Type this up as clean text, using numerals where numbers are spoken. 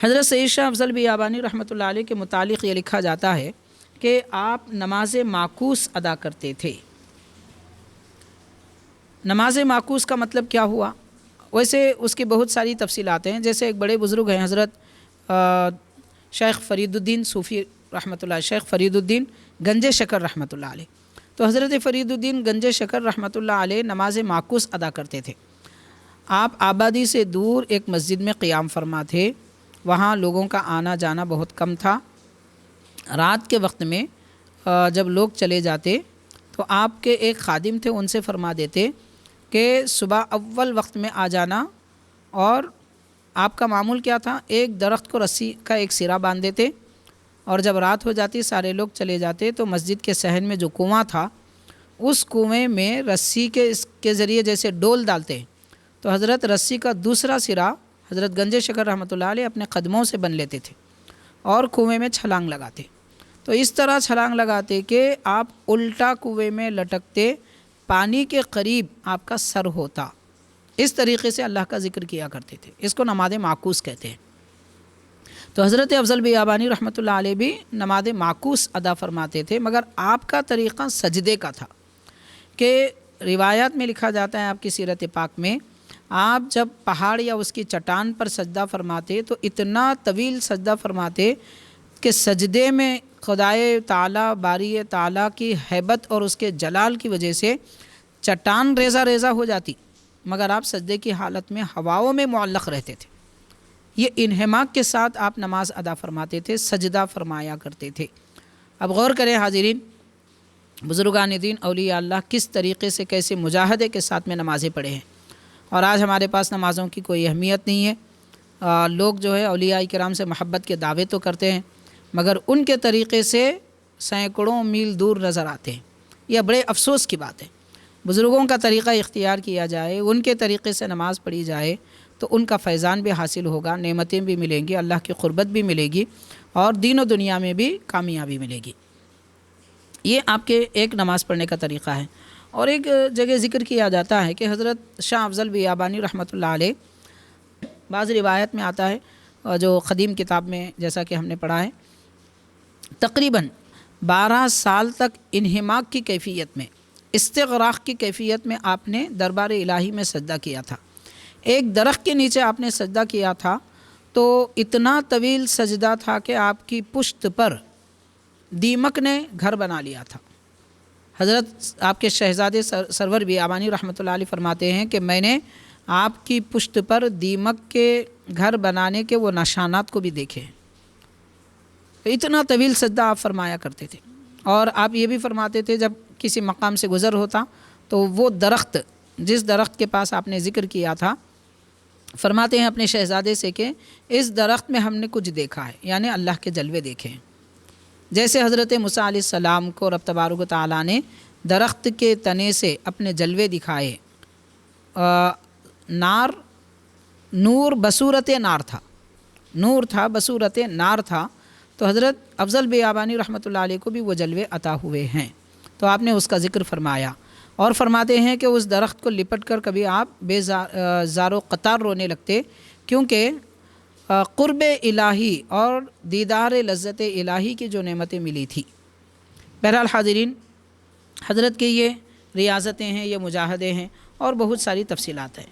حضرت سید شاہ افضل بیابانی رحمۃ اللہ علیہ کے متعلق یہ لکھا جاتا ہے کہ آپ نماز معکوس ادا کرتے تھے۔ نماز معکوس کا مطلب کیا ہوا؟ ویسے اس کی بہت ساری تفصیلات ہیں، جیسے ایک بڑے بزرگ ہیں حضرت شیخ فرید الدین صوفی رحمۃ اللہ، شیخ فرید الدین گنج شکر رحمۃ اللہ علیہ۔ تو حضرت فرید الدین گنج شکر رحمۃ اللہ علیہ نماز معکوس ادا کرتے تھے۔ آپ آبادی سے دور ایک مسجد میں قیام فرما تھے، وہاں لوگوں کا آنا جانا بہت کم تھا۔ رات کے وقت میں جب لوگ چلے جاتے تو آپ کے ایک خادم تھے، ان سے فرما دیتے کہ صبح اول وقت میں آ جانا، اور آپ کا معمول کیا تھا؟ ایک درخت کو رسی کا ایک سرا باندھ دیتے، اور جب رات ہو جاتی سارے لوگ چلے جاتے تو مسجد کے صحن میں جو کنواں تھا اس کنویں میں رسی کے ذریعے جیسے ڈول ڈالتے، تو حضرت رسی کا دوسرا سرا حضرت گنج شکر رحمۃ اللہ علیہ اپنے قدموں سے بن لیتے تھے اور کنویں میں چھلانگ لگاتے۔ تو اس طرح چھلانگ لگاتے کہ آپ الٹا کنویں میں لٹکتے، پانی کے قریب آپ کا سر ہوتا۔ اس طریقے سے اللہ کا ذکر کیا کرتے تھے، اس کو نماز معکوس کہتے ہیں۔ تو حضرت افضل بیابانی رحمۃ اللہ علیہ بھی نماز معکوس ادا فرماتے تھے، مگر آپ کا طریقہ سجدے کا تھا، کہ روایات میں لکھا جاتا ہے آپ کی سیرت پاک میں، آپ جب پہاڑ یا اس کی چٹان پر سجدہ فرماتے تو اتنا طویل سجدہ فرماتے کہ سجدے میں خدائے تعالیٰ باری تعالیٰ کی ہیبت اور اس کے جلال کی وجہ سے چٹان ریزہ ریزہ ہو جاتی، مگر آپ سجدے کی حالت میں ہواؤں میں معلق رہتے تھے۔ یہ انہماک کے ساتھ آپ نماز ادا فرماتے تھے، سجدہ فرمایا کرتے تھے۔ اب غور کریں حاضرین، بزرگان دین اولیاء اللہ کس طریقے سے کیسے مجاہدے کے ساتھ میں نمازیں پڑھے ہیں، اور آج ہمارے پاس نمازوں کی کوئی اہمیت نہیں ہے۔ لوگ جو ہے اولیاء کرام سے محبت کے دعوے تو کرتے ہیں، مگر ان کے طریقے سے سینکڑوں میل دور نظر آتے ہیں۔ یہ بڑے افسوس کی بات ہے۔ بزرگوں کا طریقہ اختیار کیا جائے، ان کے طریقے سے نماز پڑھی جائے تو ان کا فیضان بھی حاصل ہوگا، نعمتیں بھی ملیں گی، اللہ کی قربت بھی ملے گی، اور دین و دنیا میں بھی کامیابی ملے گی۔ یہ آپ کے ایک نماز پڑھنے کا طریقہ ہے۔ اور ایک جگہ ذکر کیا جاتا ہے کہ حضرت شاہ افضل بیابانی رحمۃ اللہ علیہ، بعض روایت میں آتا ہے جو قدیم کتاب میں جیسا کہ ہم نے پڑھا ہے، تقریباً 12 سال تک انہماک کی کیفیت میں، استغراق کی کیفیت میں آپ نے دربار الہی میں سجدہ کیا تھا۔ ایک درخت کے نیچے آپ نے سجدہ کیا تھا، تو اتنا طویل سجدہ تھا کہ آپ کی پشت پر دیمک نے گھر بنا لیا تھا۔ حضرت آپ کے شہزادے سرور بیابانی رحمۃ اللہ علیہ فرماتے ہیں کہ میں نے آپ کی پشت پر دیمک کے گھر بنانے کے وہ نشانات کو بھی دیکھے۔ اتنا طویل سجدہ آپ فرمایا کرتے تھے، اور آپ یہ بھی فرماتے تھے جب کسی مقام سے گزر ہوتا تو وہ درخت، جس درخت کے پاس آپ نے ذکر کیا تھا، فرماتے ہیں اپنے شہزادے سے کہ اس درخت میں ہم نے کچھ دیکھا ہے، یعنی اللہ کے جلوے دیکھے ہیں۔ جیسے حضرت موسیٰ علیہ السلام کو رب تبارک و تعالیٰ نے درخت کے تنے سے اپنے جلوے دکھائے۔ نور بصورت نار تھا، نور تھا، بصورت نار تھا، تو حضرت افضل بیابانی رحمۃ اللہ علیہ کو بھی وہ جلوے عطا ہوئے ہیں، تو آپ نے اس کا ذکر فرمایا، اور فرماتے ہیں کہ اس درخت کو لپٹ کر کبھی آپ بے زار و قطار رونے لگتے، کیونکہ قرب الہی اور دیدار لذت الہی کی جو نعمتیں ملی تھی۔ بہرحال حاضرین، حضرت کے یہ ریاضتیں ہیں، یہ مجاہدے ہیں، اور بہت ساری تفصیلات ہیں۔